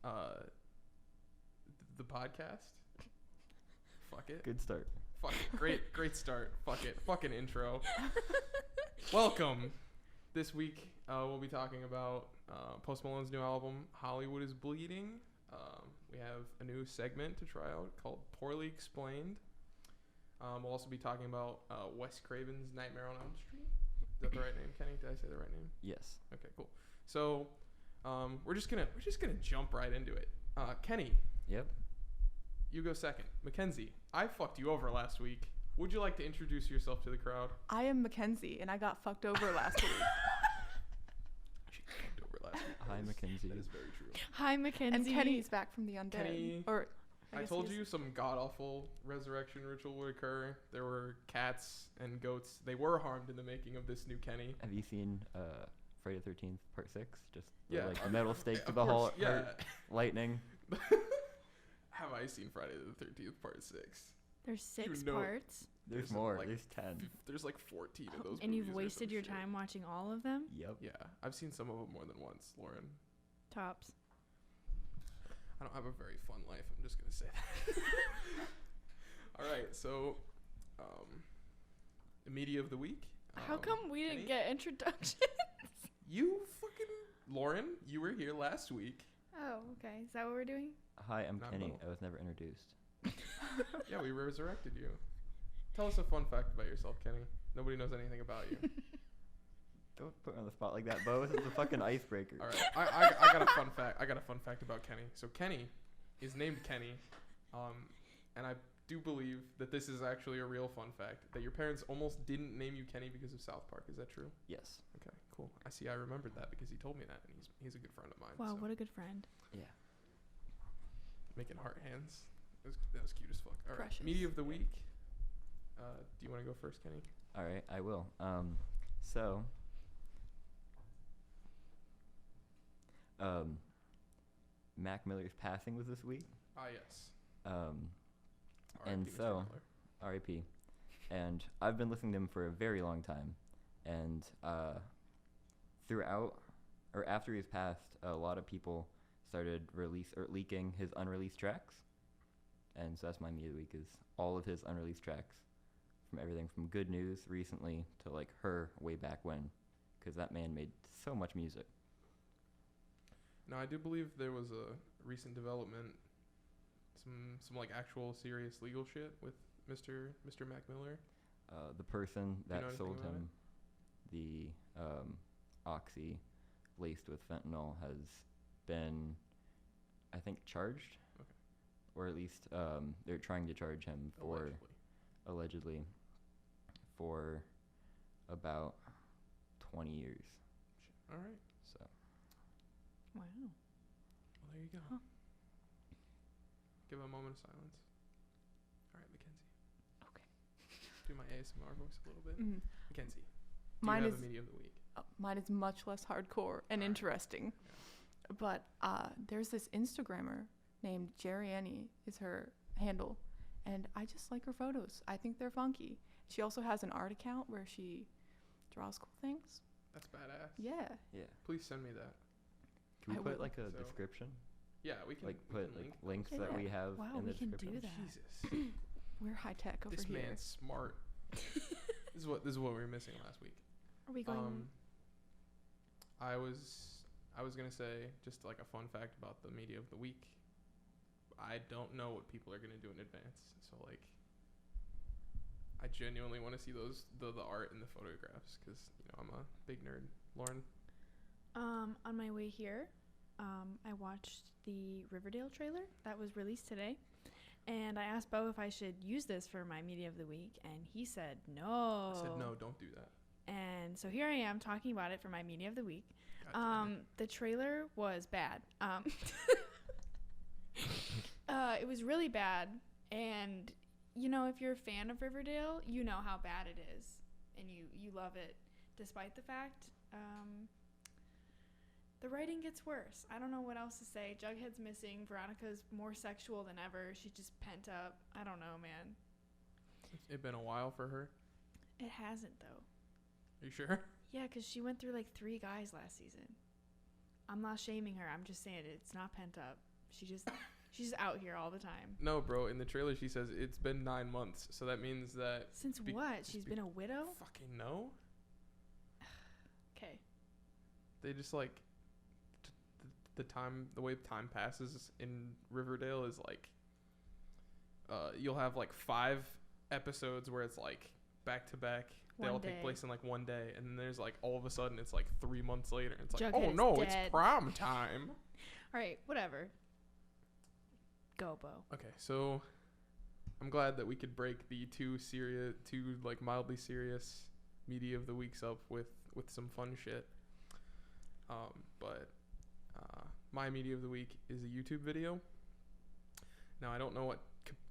the podcast. Fuck it. Good start. Fuck it. Great start. Fuck it. Fucking intro. Welcome. This week, we'll be talking about Post Malone's new album, Hollywood is Bleeding. We have a new segment to try out called Poorly Explained. We'll also be talking about Wes Craven's Nightmare on Elm Street. Is that the right name, Kenny? Did I say the right name? Yes. Okay, cool. So, we're just gonna jump right into it. Kenny. Yep. You go second. Mackenzie, I fucked you over last week. Would you like to introduce yourself to the crowd? I am Mackenzie, and I got fucked over last week. She got fucked over last week. Hi, Mackenzie. That is very true. Hi, Mackenzie. And Kenny's back from the undead. Kenny, Or I guess told he's- you some god-awful resurrection ritual would occur. There were cats and goats. They were harmed in the making of this new Kenny. Have you seen Friday the 13th Part 6? Just Yeah. like a metal stake to Of the course, heart, yeah. lightning. Have I seen Friday the 13th Part 6? There's 6 You know- parts, There's There's, more. like, There's 10. There's like 14 of those and you've movies or wasted some your shit. time watching all of them? Yep. Yeah, I've seen some of them more than once, Lauren. Tops. I don't have a very fun life. I'm just gonna say that. All right, so, the media of the week. How come we Kenny? didn't get introductions? You fucking Lauren, you were here last week. Oh, okay. Is that what we're doing? Hi, I'm Not Kenny. metal. I was never introduced. Yeah, we resurrected you. Tell us a fun fact about yourself, Kenny. Nobody knows anything about you. Don't put me on the spot like that, Bo. This is a fucking icebreaker. All right, I got a fun fact. I got a fun fact about Kenny. So Kenny is named Kenny, and I do believe that this is actually a real fun fact, that your parents almost didn't name you Kenny because of South Park. Is that true? Yes. Okay, cool. I see. I remembered that because he told me that, and he's a good friend of mine. Wow, so. what a good friend. Yeah. Making heart hands. That was cute as fuck. All right. Precious. Media of the week. Do you want to go first, Kenny? All right, I will. So, Mac Miller's passing was this week. Ah, yes. And R.I.P. Mr. so, Miller. R.I.P. And I've been listening to him for a very long time. And after he's passed, a lot of people started leaking his unreleased tracks. And so that's my media of the week, is all of his unreleased tracks, from everything from Good News recently to like Her way back when, because that man made so much music. No, I do believe there was a recent development, some like actual serious legal shit with Mr. Mac Miller. The person Do you that know anything sold about him the oxy laced with fentanyl has been, I think, charged. Okay. Or at least they're trying to charge him for allegedly for about 20 years. All right. So Wow. Well, there you go. Huh. Give a moment of silence. All right, Mackenzie. Okay. Do my ASMR voice a little bit. Mm. Mackenzie, do Mine you have is a media of the week? mine is much less hardcore and Alright. interesting. But there's this Instagrammer named Jerry Annie is her handle, and I just like her photos. I think they're funky. She also has an art account where she draws cool things. That's badass. Yeah. yeah, Please send me that. can we I put will. like a So- description, Yeah, we can like we put can like link links those. that Yeah. we have Wow, in we the can do description? that. Jesus, We're high tech over this here. man's smart. This is what we were missing last week. Are we going? I was gonna say just like a fun fact about the media of the week. I don't know what people are gonna do in advance, so like, I genuinely want to see the art and the photographs because I'm a big nerd. Lauren, On my way here, I watched the Riverdale trailer that was released today. And I asked Bo if I should use this for my media of the week, and he said no. I said no, don't do that. And so here I am talking about it for my media of the week. God damn it. The trailer was bad. It was really bad. And, if you're a fan of Riverdale, you know how bad it is. And you love it. Despite the fact, the writing gets worse. I don't know what else to say. Jughead's missing. Veronica's more sexual than ever. She's just pent up. I don't know, man. It's been a while for her. It hasn't, though. Are you sure? Yeah, because she went through like 3 guys last season. I'm not shaming her. I'm just saying it's not pent up. She's just out here all the time. No, bro. In the trailer, she says it's been 9 months, so that means that. Since what? She's been a widow? Fucking no. Okay. They just like the way time passes in Riverdale is like you'll have like 5 episodes where it's like back to back. They all take place in like one day, and then there's like all of a sudden it's like 3 months later. And it's like, Jughead oh no, dead. it's prom time. All right, whatever. Go, Bo. Okay, so I'm glad that we could break the two like mildly serious media of the weeks up with some fun shit. But my media of the week is a YouTube video. Now I don't know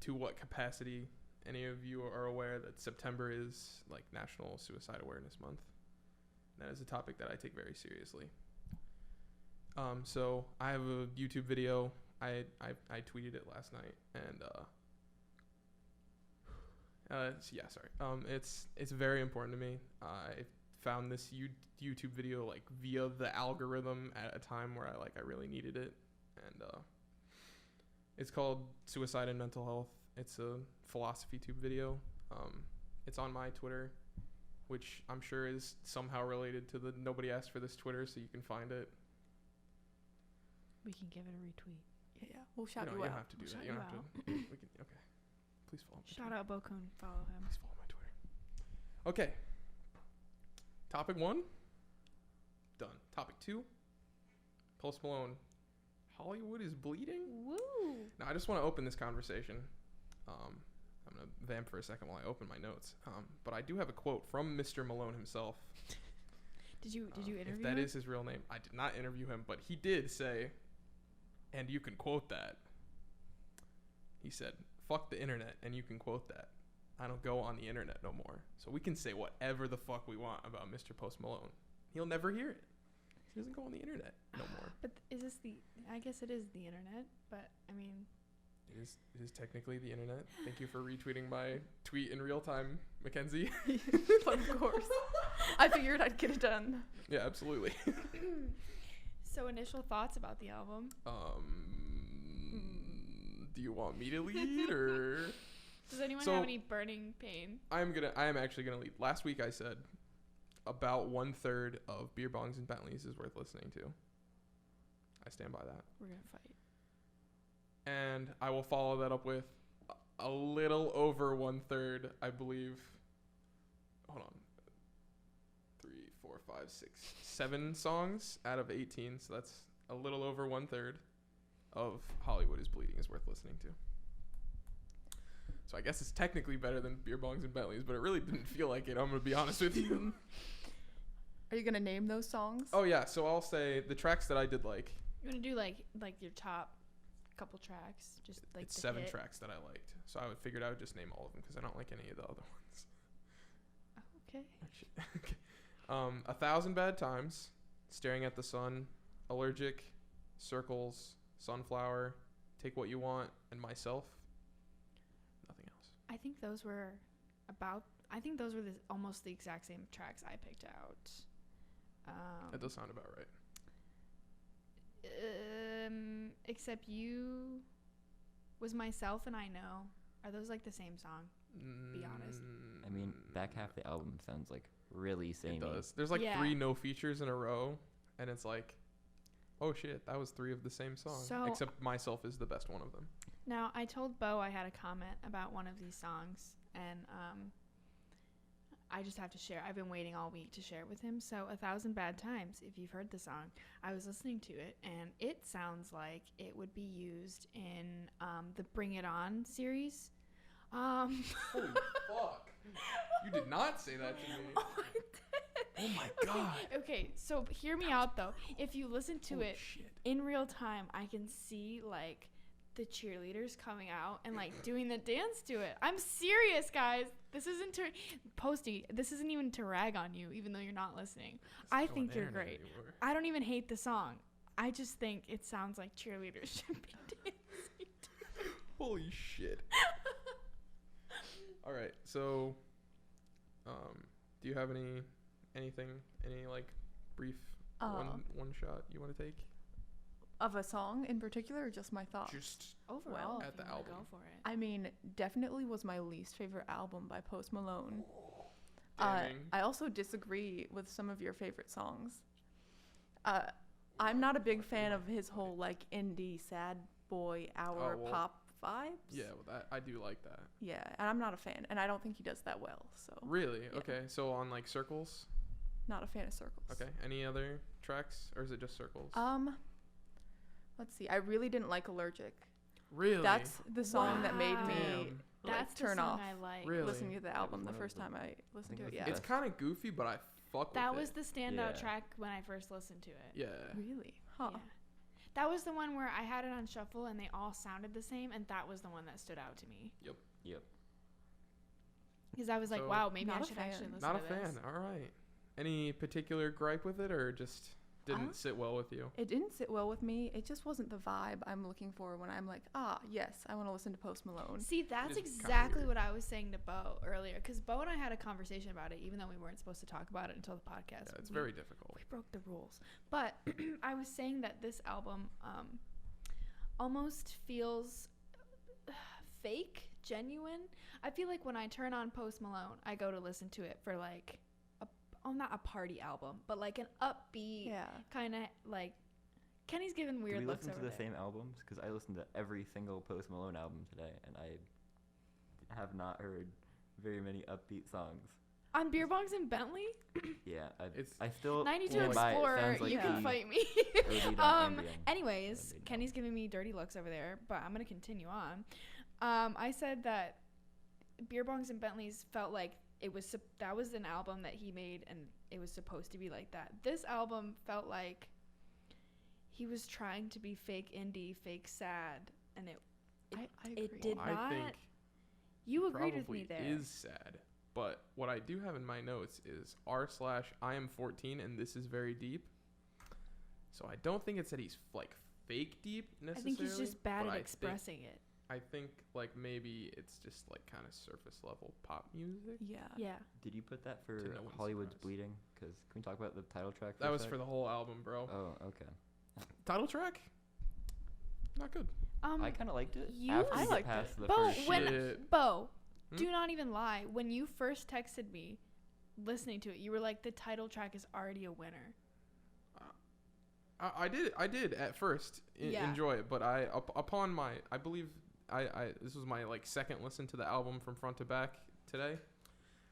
to what capacity any of you are aware that September is like National Suicide Awareness Month. That is a topic that I take very seriously. So I have a YouTube video. I tweeted it last night, and it's very important to me. I found this YouTube video like via the algorithm at a time where I really needed it, and it's called Suicide and Mental Health. It's a philosophy tube video. It's on my Twitter, which I'm sure is somehow related to the Nobody Asked for This Twitter, so you can find it. We can give it a retweet. Yeah, we'll shout you you don't out. have to do We'll that. shout You don't you have to. We can. Okay. Please follow my Shout Twitter. out Bo Kun. Follow him. Please follow my Twitter. Okay. Topic 1. Done. Topic 2. Post Malone. Hollywood is bleeding? Woo! Now, I just want to open this conversation. I'm going to vamp for a second while I open my notes. But I do have a quote from Mr. Malone himself. Did you interview If that him? is his real name. I did not interview him, but he did say, and you can quote that. He said, fuck the internet, and you can quote that. I don't go on the internet no more. So we can say whatever the fuck we want about Mr. Post Malone. He'll never hear it. He doesn't go on the internet no more. But is this I guess it is the internet, but I mean. It is technically the internet. Thank you for retweeting my tweet in real time, Mackenzie. Of course. I figured I'd get it done. Yeah, absolutely. So initial thoughts about the album? Do you want me to lead or? Does anyone have any burning pain? I am actually gonna lead. Last week I said about 1/3 of Beer Bongs and Bentleys is worth listening to. I stand by that. We're gonna fight. And I will follow that up with a little over 1/3, I believe. Hold on. 3, 4, 5, 6, 7 songs out of 18. So that's a little over 1/3 of Hollywood is Bleeding is worth listening to. So I guess it's technically better than Beer Bongs and Bentleys, but it really didn't feel like it. I'm going to be honest with you. Are you gonna name those songs? Oh, yeah. So I'll say the tracks that I did like. You want to do like your top couple tracks? Just like It's the 7 hit? tracks that I liked. So I figured I would just name all of them because I don't like any of the other ones. Okay. Okay. 1,000 Bad Times, Staring at the Sun, Allergic, Circles, Sunflower, Take What You Want, and Myself. Nothing else. I think those were almost the exact same tracks I picked out. That does sound about right. Except you was Myself and I Know. Are those like the same song? Be honest. I mean, back half the album sounds like really samey. It does. There's like 3 no features in a row, and it's like, oh shit, that was 3 of the same song. So, except Myself is the best one of them. Now, I told Bo I had a comment about one of these songs, and I just have to share. I've been waiting all week to share it with him. So 1,000 Bad Times, if you've heard the song, I was listening to it, and it sounds like it would be used in the Bring It On series. Holy fuck. You did not say that to me. Oh, I did. Oh my god. Okay, so hear me out, though. If you listen to Holy it shit. in real time, I can see, like, the cheerleaders coming out and, like, doing the dance to it. I'm serious, guys. This isn't Posty. This isn't even to rag on you, even though you're not listening. I think you're great. Anymore. I don't even hate the song. I just think it sounds like cheerleaders should be dancing. Holy shit. All right. So, do you have anything, any like brief one shot you want to take? Of a song in particular, or just my thoughts? Just Overall, at if the you wanna go album. for it. I mean, definitely was my least favorite album by Post Malone. damning. I also disagree with some of your favorite songs. I'm not a big fan of his whole like indie sad boy hour Oh, well, pop vibes. Yeah, well, that I do like that. Yeah, and I'm not a fan, and I don't think he does that well. So Really? Yeah. Okay. So on like Circles. not a fan of Circles. Okay. Any other tracks, or is it just Circles? Let's see. I really didn't like Allergic. Really? That's the song that made me Damn. like That's turn the song off I like. Really? listening to the album was the one of first the- time I listened to think it. it Yeah. was It's kind of goofy, but I fuck That with was it. the standout Yeah. track when I first listened to it. Yeah. Really? Huh. Yeah. That was the one where I had it on shuffle and they all sounded the same, and that was the one that stood out to me. Yep. Because I was like, So- wow, maybe Not I a should fan. actually listen Not a to fan. this. All right. Any particular gripe with it, or just didn't sit well with you? It didn't sit well with me. It just wasn't the vibe I'm looking for when I'm like, yes, I want to listen to Post Malone. See, that's is kinda exactly weird. what I was saying to Bo earlier. Because Bo and I had a conversation about it, even though we weren't supposed to talk about it until the podcast. Yeah, it's We- very difficult. We broke the rules. But I was saying that this album almost feels fake, genuine. I feel like when I turn on Post Malone, I go to listen to it for like, not a party album, but like an upbeat Yeah. kind of like. Kenny's giving Do weird we looks listen to over the there. same albums? Because I listened to every single Post Malone album today, and I have not heard very many upbeat songs. On Beer Bongs and Bentley, Yeah, It's- I still 92 stand by it. Explorer, Sounds like you can the fight me. OD'd on Ambien. Anyways, That'd be Kenny's giving me dirty looks over there, but I'm gonna continue on. I said that Beer Bongs and Bentleys felt like that was an album that he made, and it was supposed to be like that. This album felt like he was trying to be fake indie, fake sad, and I agree. it did I not. think You it agreed with probably me there. is sad. But what I do have in my notes is r/I am 14 and this is very deep. So I don't think it's that he's like fake deep I necessarily. think he's just bad but at I expressing it. I think like maybe it's just like kind of surface level pop music. Yeah. Yeah. Did you put that for To no one's Hollywood's surprise. Bleeding? Because can we talk about the title track? That a was sec? for the whole album, bro. Oh, okay. Title track? Not good. I kind of liked it. you- After I you liked get past the Bo, first when- Shit. Bo, Hmm? do not even lie. When you first texted me listening to it, you were like, the title track is already a winner. I did at first Yeah. enjoy it, but upon my I believe this was my like second listen to the album from front to back today.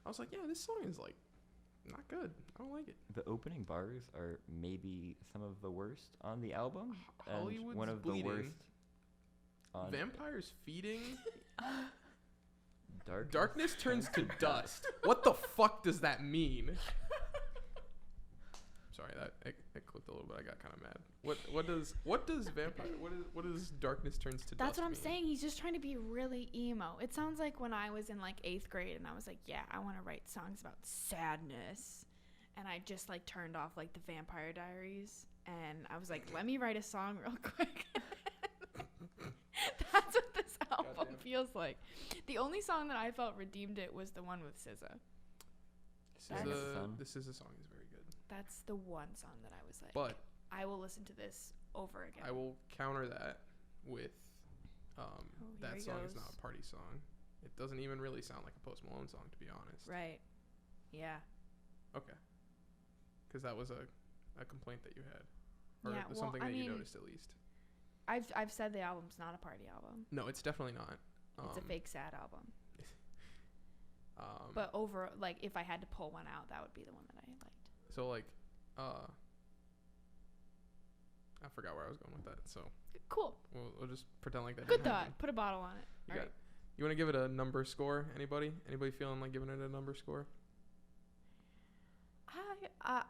I was like, yeah, this song is like not good. I don't like it. The opening bars are maybe some of the worst on the album, and Hollywood's one of Bleeding. the worst on Vampires feeding. Darkness Darkness turns to dust. What the fuck does that mean? Sorry, that it clipped a little bit. I got kind of mad. What does vampire what is darkness turns to dust? That's what I'm mean? saying. He's just trying to be really emo. It sounds like when I was in like 8th grade and I was like, yeah, I want to write songs about sadness. And I just like turned off like the Vampire Diaries. And I was like, let me write a song real quick. That's what this album Goddamn. feels like. The only song that I felt redeemed it was the one with SZA. This is a song is very good. That's the one song that I was like, But I will listen to this over again. I will counter that with here that he song is goes. not a party song. It doesn't even really sound like a Post Malone song, to be honest. Right. Yeah. Okay. Because that was a complaint that you had, or Yeah, well, something I that you mean, noticed at least. I've said the album's not a party album. No, it's definitely not. It's a fake sad album. Um, But over, like, if I had to pull one out, that would be the one that I liked. so like, I forgot where I was going with that. So Cool. we'll just pretend like that. Good didn't thought. happen. Put a bottle on it. You All got right. You want to give it a number score? Anybody feeling like giving it a number score?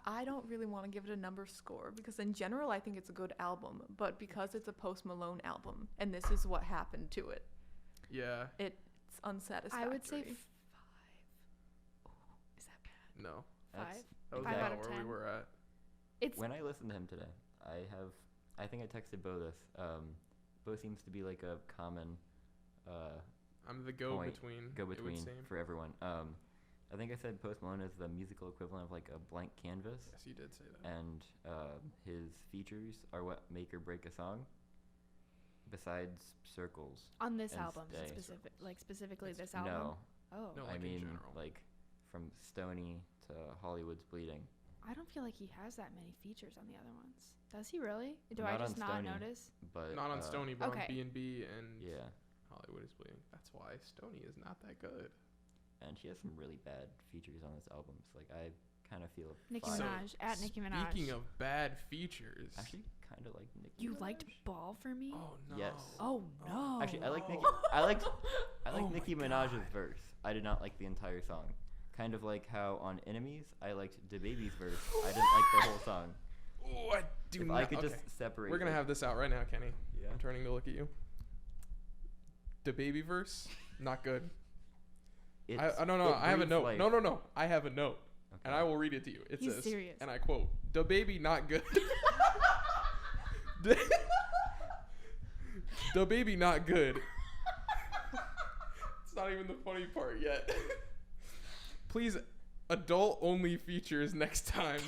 I don't really want to give it a number score because in general I think it's a good album, but because it's a Post Malone album and this is what happened to it, Yeah. it's unsatisfactory. I would say 5. Oh, is that bad? No. That's- 5? That was 5 about out of where 10. we were at. It's When I listened to him today, I think I texted Bo this. Bo seems to be like a common I'm the go-between. go it would between seem. for everyone. I think I said Post Malone is the musical equivalent of like a blank canvas, Yes, you did say that. and his features are what make or break a song. Besides circles. On this And album, stay. specifically It's- this album. No, Oh, No. I like in mean general. like from Stony to Hollywood's Bleeding. I don't feel like he has that many features on the other ones. Does he really? Do Not I on just not Stony. notice? But Not on Stony, but okay. on B&B and Yeah, Hollywood is Bleeding. That's why Stony is not that good. and she has some really bad features on this album. So like I kind of feel Nicki fine. So, Minaj at Nicki Minaj. Speaking of bad features. Actually, kind of like Nicki. You Minaj. liked Ball for Me? Oh no. Yes. Oh no. Actually, I like Nicki. Oh. I like Oh my Nicki Minaj's God. verse. I did not like the entire song. Kind of like how on Enemies, I liked DaBaby's verse. I didn't like the whole song. Oh, I do If not. I could okay. just separate. We're gonna like- have this out right now, Kenny. Yeah. I'm turning to look at you. The baby verse, not good. I don't know. it I have a breathes note. life. No. I have a note, Okay. and I will read it to you. It He's says, serious. and I quote: "The baby not good." The baby not good. It's not even the funny part yet. Please, adult only features next time.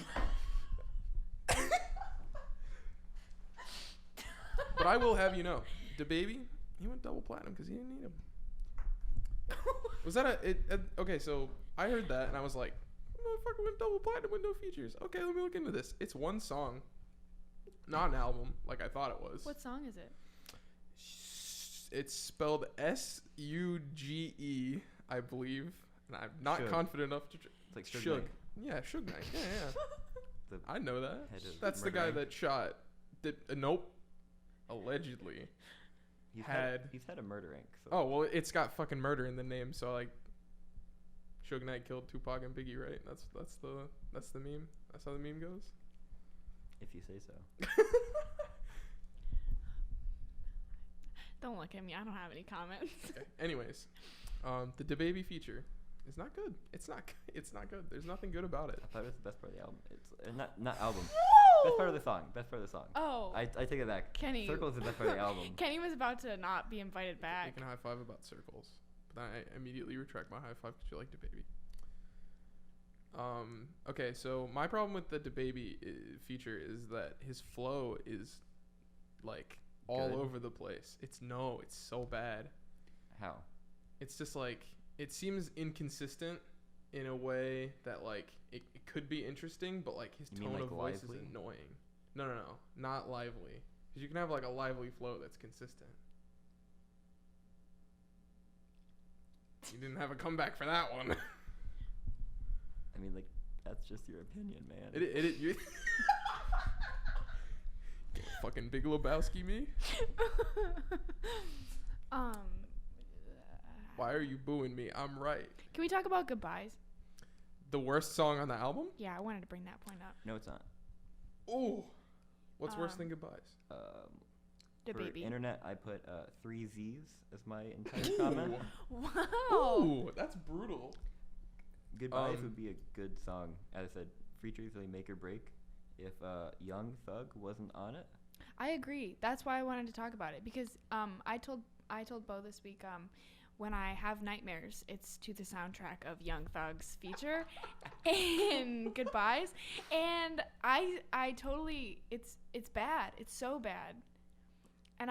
But I will have you know, the baby, he went double platinum because he didn't need him. Was that okay? So I heard that and I was like, motherfucker went double platinum with no features. Okay, let me look into this. It's one song, not an album like I thought it was. What song is it? It's spelled Suge, I believe, and I'm not Suge. confident enough to. It's like Suge Suge. Knight, Yeah, Suge Knight. Yeah. the I know that. head of That's the guy murdering. that shot. Nope. Allegedly. He's had- had a murder ink. So Oh well, it's got fucking murder in the name, so like, Suge Knight killed Tupac and Biggie, right? That's the meme. That's how the meme goes. if you say so. Don't look at me. I don't have any comments. Okay. Anyways, the DaBaby feature is not good. It's not good. There's nothing good about it. I thought it was the best part of the album. It's not album. Best part of the song. Best part of the song. Oh, I take it back. Kenny. Circle is the best part of the album. Kenny was about to not be invited You back. can high five about circles, but then I immediately retract my high five because you like DaBaby. Okay, so my problem with the DaBaby feature is that his flow is like all Good. over the place. It's so bad. How? It's just like it seems inconsistent in a way that like it could be interesting, but like his You mean, tone like, of voice lively? is annoying. No, not lively. Because you can have like a lively flow that's consistent. You didn't have a comeback for that one. I mean, like, that's just your opinion, man. You fucking Big Lebowski me? Why are you booing me? I'm right. Can we talk about Goodbyes? The worst song on the album? Yeah, I wanted to bring that point up. No, it's not. Ooh. What's worse than Goodbyes? The For baby. internet, I put 3 Z's as my entire comment. Wow. Ooh, that's brutal. Goodbyes Um, would be a good song. As I said, features really make or break. If Young Thug wasn't on it, I agree. That's why I wanted to talk about it because I told Bo this week when I have nightmares, it's to the soundtrack of Young Thug's feature in Goodbyes, and I totally it's bad. It's so bad, and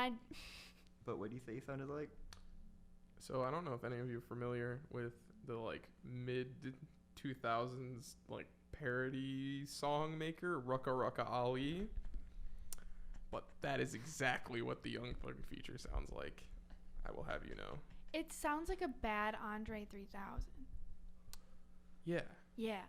but what do you say he sounded like? So I don't know if any of you are familiar with the like mid 2000s like parody song maker Rucka Rucka Ali, but that is exactly what the Young Thug feature sounds like. I will have you know. it sounds like a bad Andre 3000. Yeah, Yeah,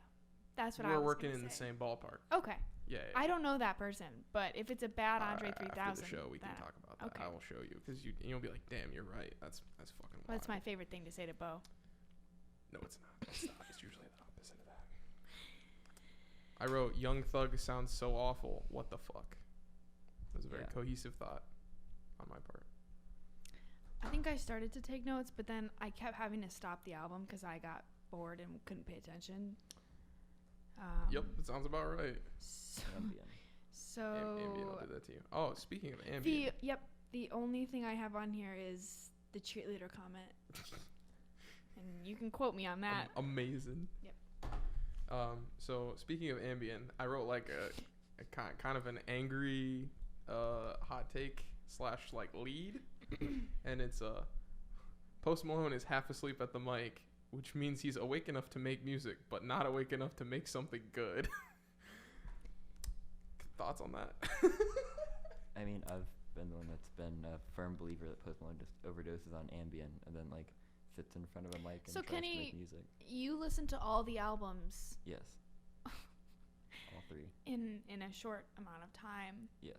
that's what I we're was working gonna in the say. same ballpark. Okay, Yeah, I don't know that person, but if it's a bad Andre After 3000, the show, we can then- talk about that. okay. I will show you because you'll be like, damn, you're right. That's fucking. Well, that's my wild. favorite thing to say to Bo. No, it's not. It's not. It's usually the opposite of that. I wrote, Young Thug sounds so awful. What the fuck? It was a very Yeah. cohesive thought on my part. I think I started to take notes, but then I kept having to stop the album because I got bored and couldn't pay attention. Yep, that sounds about right. Ambien. So Ambien will do that to you. Oh, speaking of Ambien. the only thing I have on here is the cheerleader comment. and you can quote me on that. Amazing. Yep. So speaking of ambient, I wrote like a kind of an angry hot take / like lead, and it's Post Malone is half asleep at the mic, which means he's awake enough to make music, but not awake enough to make something good. Thoughts on that? I mean, I've been the one that's been a firm believer that Post Malone just overdoses on Ambien and then like sits in front of a mic and So tries to Kenny, make music. you listen to all the albums Yes. All three. in a short amount of time. Yes.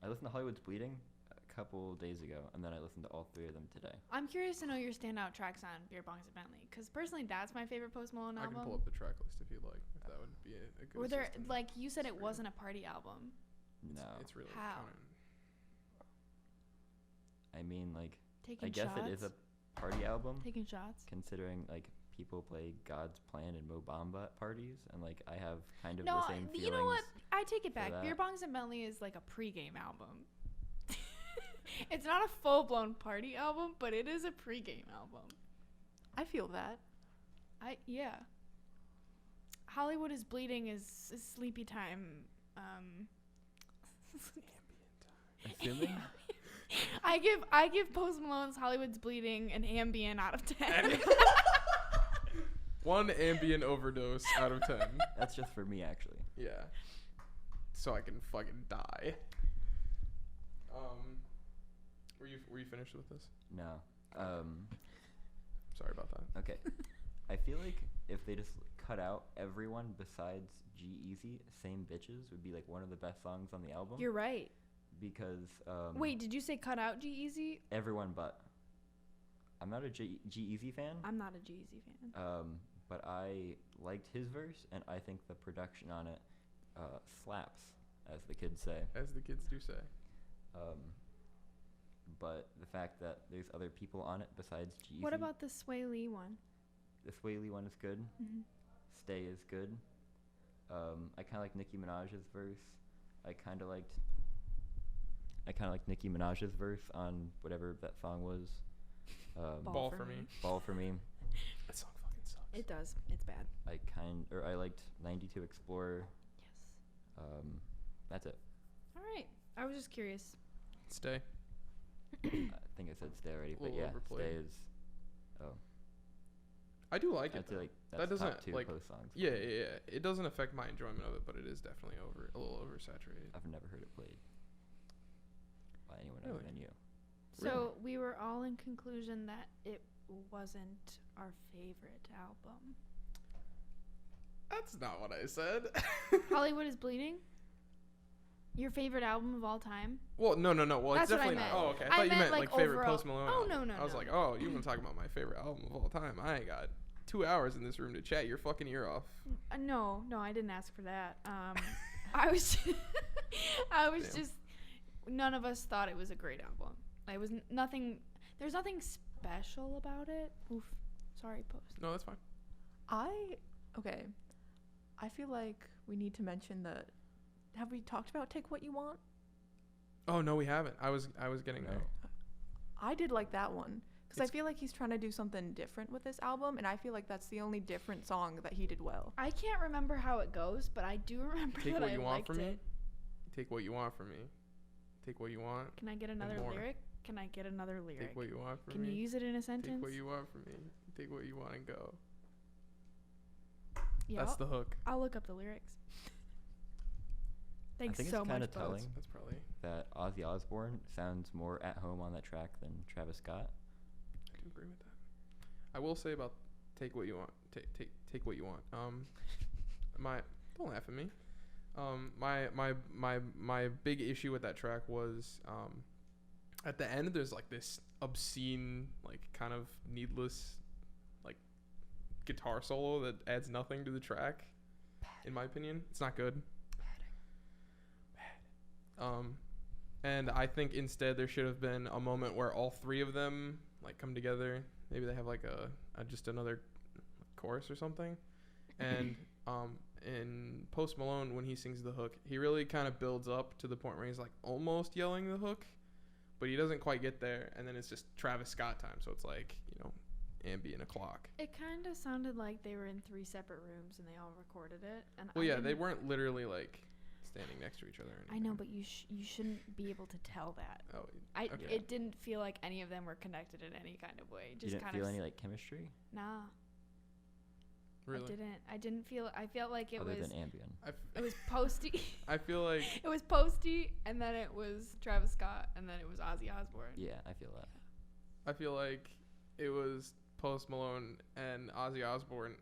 I listened to Hollywood's Bleeding a couple days ago, and then I listened to all three of them today. I'm curious to know your standout tracks on Beer Bongs and Bentley, because personally, that's my favorite Post Malone I album. can pull up the track list if you'd like. If that would be a good. Were there system. like you said it Screen. wasn't a party album? No. It's really How? I mean, like, Taking I guess shots. it is a party album, Taking shots. considering like people play God's Plan and Mo Bamba at parties, and like I have kind of No, the same feelings. you know what? I take it for back. that. Beer Bongs and Bentley is like a pregame album. It's not a full-blown party album, but it is a pregame album. I feel that. Yeah. Hollywood is Bleeding is sleepy time. Assuming I give Post Malone's Hollywood's Bleeding an Ambien out of 10. 1 ambient overdose out of 10. that's just for me, actually. Yeah. So I can fucking die. Were you finished with this? No. Sorry about that. Okay. I feel like if they just cut out everyone besides G-Eazy, Same Bitches would be like one of the best songs on the album. You're right. Because Wait, did you say cut out G-Eazy? everyone but. I'm not a G-Eazy fan. I'm not a G-Eazy fan. But I liked his verse, and I think the production on it slaps, as the kids say. As the kids do say. But the fact that there's other people on it besides G-Eazy. What about the Sway Lee one? The Sway Lee one is good. Mm-hmm. Stay is good. I kind of like Nicki Minaj's verse. I kind of liked Nicki Minaj's verse on whatever that song was. Ball for me. Ball for me. That song fucking sucks. It does. It's bad. I liked 92 Explorer. Yes. That's it. All right. I was just curious. Stay. I think I said Stay already, but Little yeah, overplayed. Stay is. Oh, I do like it. I'd say Though. like That that's doesn't, top 2 like- Post songs. Yeah. It doesn't affect my enjoyment of it, but it is definitely a little oversaturated. I've never heard it played by anyone Really? other than you. So we were all in conclusion that it wasn't our favorite album. That's not what I said. Hollywood is Bleeding? Your favorite album of all time? Well, no. Well, That's it's what I definitely not. meant. Oh, okay. I I thought you meant, meant like, favorite overall. Post Malone. Oh, album. no, I was no. like, oh, you want to talk about my favorite album of all time? I ain't got 2 hours in this room to chat your fucking ear off. No, I didn't ask for that. I was Damn. just none of us thought it was a great album. It was nothing. There's nothing special about it. Oof. Sorry, Post. No, that's fine. Okay. I feel like we need to mention the. Have we talked about Take What You Want? Oh no, we haven't. I was getting No. there. I did like that one because I It's- feel like he's trying to do something different with this album, and I feel like that's the only different song that he did well. I can't remember how it goes, but I do remember Take that what I you want liked from me. it. Take what you want from me. Take what you want. Can I get another more. lyric? Can I get another lyric? Take what you want from Can me. you use it in a sentence? Take what you want from me. Take what you want and go. Yeah, That's the hook. I'll look up the lyrics. Thanks think so it's much, kinda Post. telling. That's probably. That Ozzy Osbourne sounds more at home on that track than Travis Scott. I do agree with that. I will say about take what you want. Take what you want. Don't laugh at me. My big issue with that track was at the end there's like this obscene, like kind of needless, like guitar solo that adds nothing to the track. In my opinion, it's not good. And I think instead there should have been a moment where all three of them like come together. Maybe they have like a just another chorus or something. And in Post Malone, when he sings the hook, he really kind of builds up to the point where he's like almost yelling the hook, but he doesn't quite get there. And then it's just Travis Scott time. So it's like, ambient o'clock. It kind of sounded like they were in 3 separate rooms and they all recorded it. And Well, I yeah, they didn't- weren't literally like standing next to each other. Or I know, anything. but you shouldn't be able to tell that. Oh, okay. It didn't feel like any of them were connected in any kind of way. You Just didn't kind feel of any like chemistry nah. Really? I didn't feel. I felt like it other was. than Ambien. It was posty. I feel like It was posty, and then it was Travis Scott, and then it was Ozzy Osbourne. Yeah, I feel that. I feel like it was Post Malone and Ozzy Osbourne,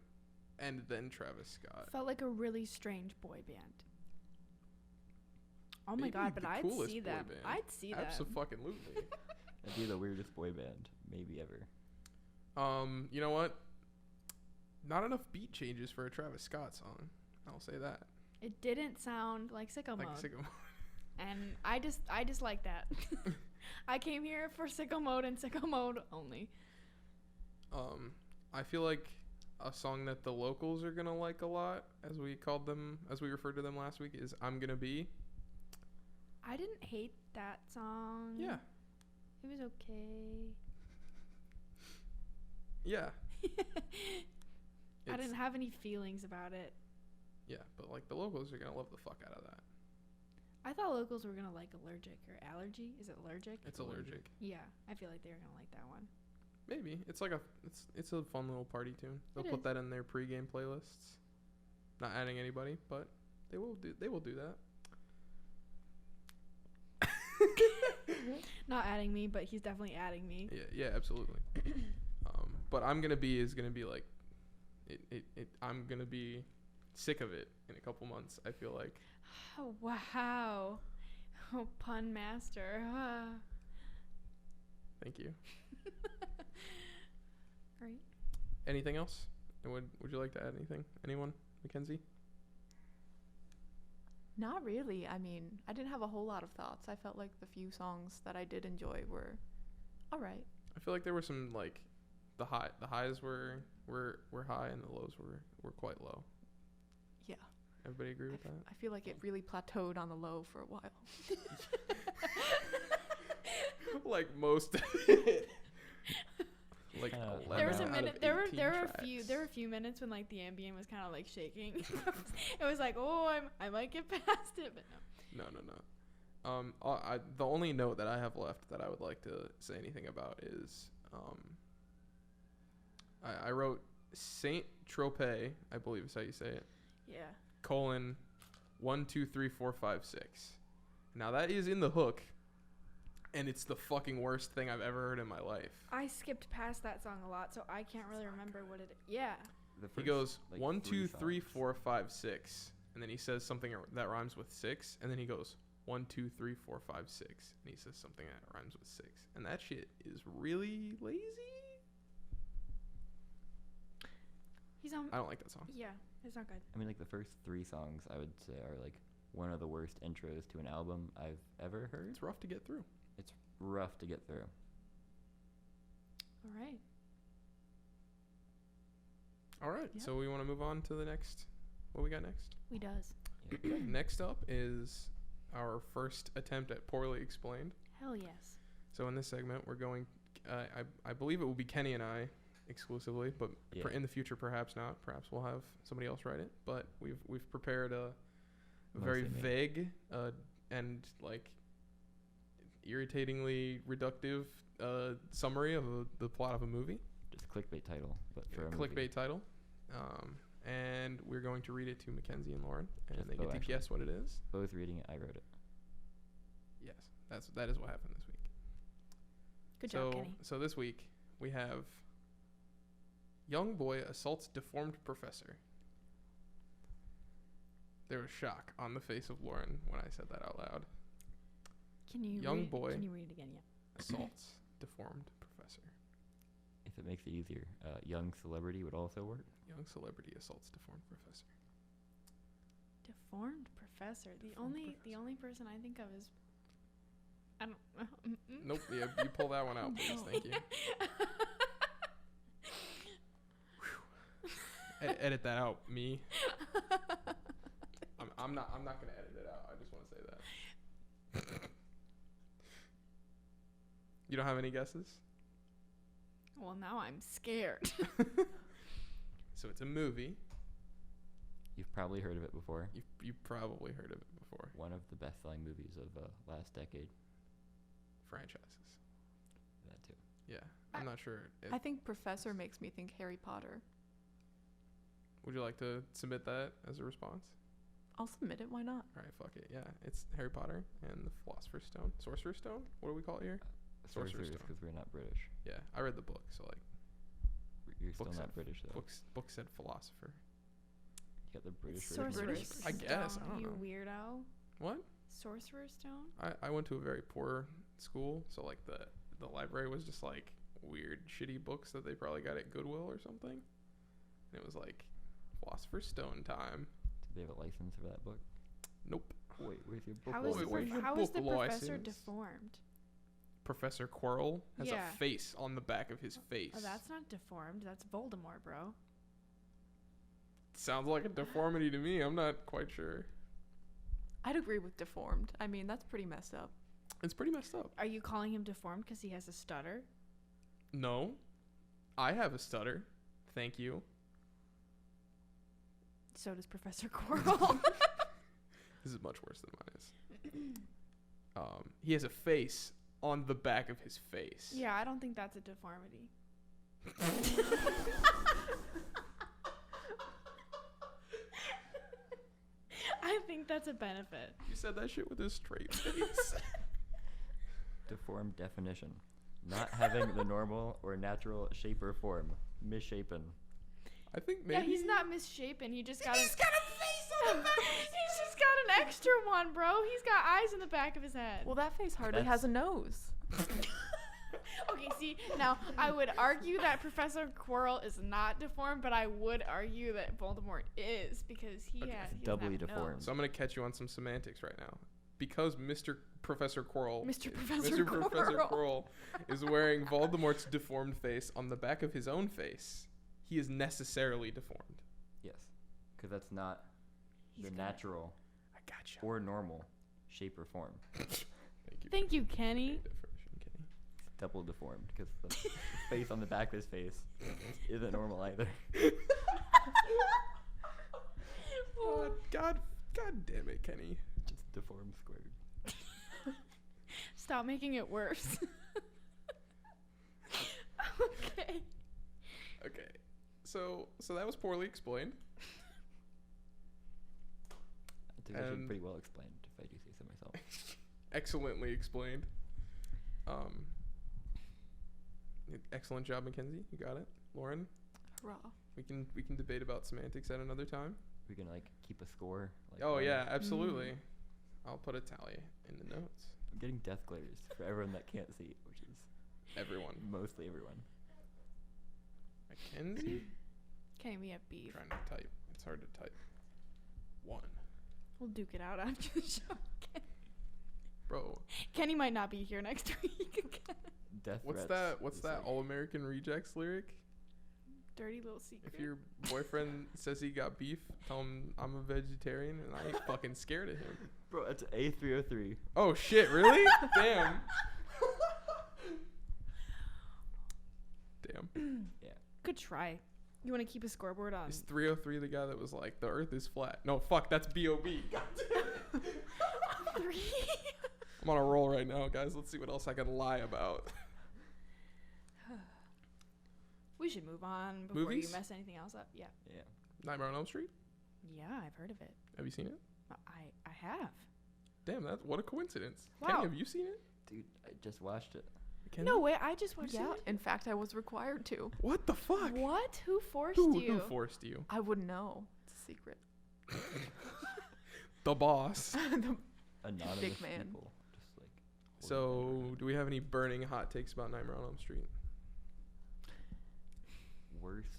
and then Travis Scott. Felt like a really strange boy band. Oh my Maybe god! But the I'd coolest see boy them. band. I'd see them. Absolutely. That'd be the weirdest boy band maybe ever. You know what? Not enough beat changes for a Travis Scott song. I'll say that. It didn't sound like sicko Like mode, Sicko. and I just like that. I came here for sicko mode and sicko mode only. I feel like a song that the locals are gonna like a lot, as we referred to them last week, is "I'm Gonna Be." I didn't hate that song. Yeah. It was okay. Yeah. I didn't have any feelings about it. Yeah, but like the locals are gonna love the fuck out of that. I thought locals were gonna like Allergic or Allergy. Is it Allergic? It's allergic. Yeah, I feel like they were gonna like that one. Maybe it's like it's a fun little party tune. They'll It put is. that in their pregame playlists. Not adding anybody, but they will do that. Not adding me, but he's definitely adding me. Yeah, absolutely. But I'm gonna be is gonna be like, I'm gonna be sick of it in a couple months. I feel like. Oh, wow. Oh, pun master. Thank you. Right. Anything else? And would you like to add anything? Anyone? Mackenzie? Not really. I mean, I didn't have a whole lot of thoughts. I felt like the few songs that I did enjoy were all right. I feel like there were some like the highs were high and the lows were quite low. Yeah. Everybody agree with that? I feel like it really plateaued on the low for a while. Like most of it. Like 11 There was a out of minute. There were 18 a few minutes when like the ambient was kind of like shaking. It was like, oh, I might get past it, but no. No. The only note that I have left that I would like to say anything about is I wrote Saint Tropez, I believe is how you say it. Yeah. :1 2 3 4 5 6. Now that is in the hook, and it's the fucking worst thing I've ever heard in my life. I skipped past that song a lot, so I can't really remember what it. Yeah. He goes like, 1 2 3 songs. 4 5 6, and then he says something that rhymes with 6, and then he goes 1 2 3 4 5 6, and he says something that rhymes with 6, and that shit is really lazy. He's on. I don't like that song. Yeah, it's not good. I mean, like the first 3 songs I would say are like one of the worst intros to an album I've ever heard. It's rough to get through. It's rough to get through. All right. All right, Yeah. so we want to move on to the next. What we got next? We does. Yeah. Next up is our first attempt at Poorly Explained. Hell yes. So in this segment, we're going. I believe it will be Kenny and I exclusively, but Yeah. in the future, perhaps not. Perhaps we'll have somebody else write it. But we've prepared a very Mostly me. vague and like irritatingly reductive summary of the plot of a movie. Just clickbait title, but for a Clickbait movie. title. And we're going to read it to Mackenzie and Lauren, and Just they get both, to actually. guess what it is. Both reading it, I wrote it. Yes, that is what happened this week. Good job, Kenny. So this week we have young boy assaults deformed professor. There was shock on the face of Lauren when I said that out loud. Can you young read, boy. Can you read it again? Yeah. Assaults deformed professor. If it makes it easier, young celebrity would also work. Young celebrity assaults deformed professor. Deformed professor. The Deformed only person I think of is. I don't. Nope. Yeah, you pull that one out, please. Thank you. Edit that out, me. I'm not gonna edit it out. I just want to say that. You don't have any guesses? Well, now I'm scared. So it's a movie. You've probably heard of it before. You've probably heard of it before. One of the best-selling movies of last decade. Franchises. That too. Yeah, I'm not sure. I think Professor makes me think Harry Potter. Would you like to submit that as a response? I'll submit it. Why not? All right, fuck it. Yeah, it's Harry Potter and the Philosopher's Stone. Sorcerer's Stone? What do we call it here? Sorcerer's Stone. Because we're not British. Yeah, I read the book, so like You're still Books not have- British though. book said philosopher. You got the British It's version. British. Sorcerer's I guess, Stone, I don't you know. weirdo. What? Sorcerer's Stone? I went to a very poor school, so like the library was just like weird, shitty books that they probably got at Goodwill or something. And it was like Philosopher's Stone time. Did they have a license for that book? Nope. Wait, where's your book? How is, Wait, the, where's license? your how is book the professor license? deformed? Professor Quirrell has Yeah. a face on the back of his face. Oh, that's not deformed. That's Voldemort, bro. Sounds like a deformity to me. I'm not quite sure. I'd agree with deformed. I mean, that's pretty messed up. It's pretty messed up. Are you calling him deformed because he has a stutter? No. I have a stutter. Thank you. So does Professor Quirrell. This is much worse than mine is. He has a face on the back of his face. Yeah, I don't think that's a deformity. I think that's a benefit. You said that shit with a straight face. Deformed definition. Not having the normal or natural shape or form. Misshapen. I think maybe. Yeah, he's not misshapen. He just got He's got a face on the back. He's just got an extra one, bro. He's got eyes in the back of his head. Well, that face hardly has a nose. Okay, see, now I would argue that Professor Quirrell is not deformed, but I would argue that Voldemort is because he Okay. has he Doubly doesn't have a deformed. nose. So I'm gonna catch you on some semantics right now, because Professor Quirrell Professor Quirrell is wearing Voldemort's deformed face on the back of his own face. He is necessarily deformed. Yes. Because that's not He's the got- natural I gotcha. or normal shape or form. Thank you. Thank you, for Kenny. the definition, Kenny. It's double deformed because the face on the back of his face isn't normal either. God damn it, Kenny. Just deformed squared. Stop making it worse. Okay. Okay. So that was poorly explained. I think that And- should pretty well explained if I do say so myself. Excellently explained. Excellent job, Mackenzie. You got it. Lauren, Hurrah. we can debate about semantics at another time. We can like keep a score. Like, Oh one- yeah, absolutely. I'll put a tally in the notes. I'm getting death glares for everyone that can't see, which is Everyone. mostly everyone. Mackenzie? Kenny, we have beef. Trying to type. It's hard to type. 1. We'll duke it out after the show. Bro, Kenny might not be here next week again. Death what's threats that? What's is that like- All American Rejects lyric? Dirty little secret. If your boyfriend says he got beef, tell him I'm a vegetarian and I ain't fucking scared of him. Bro, it's A303. Oh shit, really? Damn. Damn. Yeah. Good try. You want to keep a scoreboard on? Is 303 the guy that was like, the earth is flat? No, fuck, that's B.O.B. Three. I'm on a roll right now, guys. Let's see what else I can lie about. We should move on before Movies? you mess anything else up. Yeah. Yeah. Nightmare on Elm Street? Yeah, I've heard of it. Have you seen it? I have. Damn, what a coincidence. Wow. Kenny, have you seen it? Dude, I just watched it. Kenny? No way. I just watched Yeah, it. in fact, I was required to. What the fuck? What? Who forced Who you? forced you? I wouldn't know. It's a secret. The boss. Anonymous Big man. people. Just like. So, do we have any burning hot takes about Nightmare on Elm Street? Worst